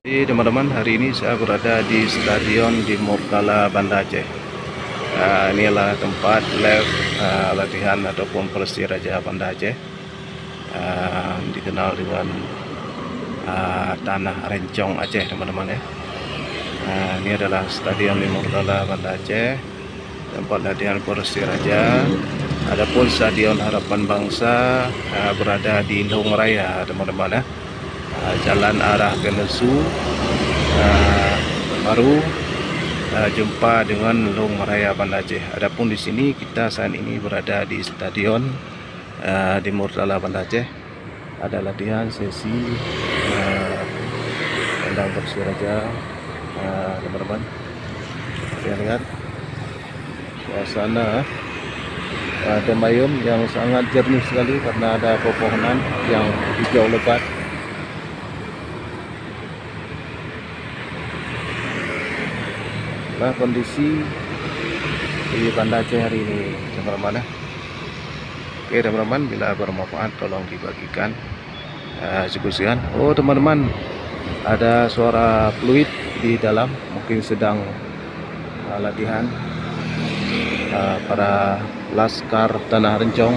Teman-teman, hari ini saya berada di Stadion di Murtala, Banda Aceh. Inilah tempat live latihan ataupun Persiraja Banda Aceh, dikenal dengan Tanah Rencong Aceh, teman-teman ya. Ini adalah Stadion di Murtala, Banda Aceh, tempat latihan Persiraja. Adapun Stadion Harapan Bangsa berada di Long Raya, teman-teman ya. Jalan arah ke Nesu, baru jumpa dengan Long Raya Banda Aceh. Adapun di sini kita saat ini berada di Stadion di Murtala, Banda Aceh. Ada latihan sesi tendang Persiraja, teman-teman. Kita lihat suasana Temayum yang sangat jernih sekali karena ada pepohonan yang hijau lebat. Nah, kondisi di Banda Aceh hari ini, teman-teman. Oke teman-teman, bila bermanfaat tolong dibagikan diskusikan. Oh teman-teman, ada suara fluid di dalam, mungkin sedang latihan para Laskar Tanah Rencong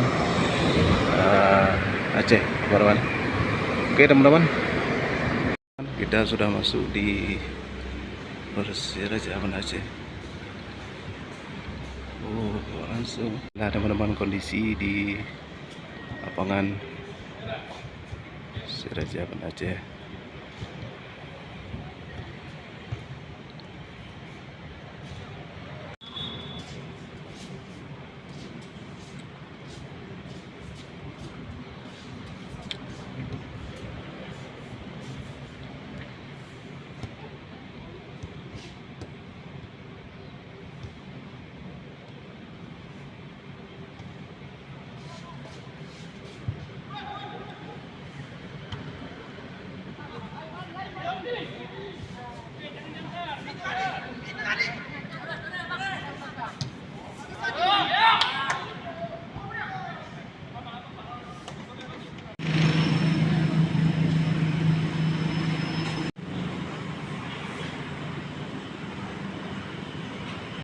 Aceh, teman-teman. Oke teman-teman, kita sudah masuk di Persiraja Banda Aceh. Oh, langsung. Nah, teman-teman, kondisi di lapangan Persiraja Banda Aceh.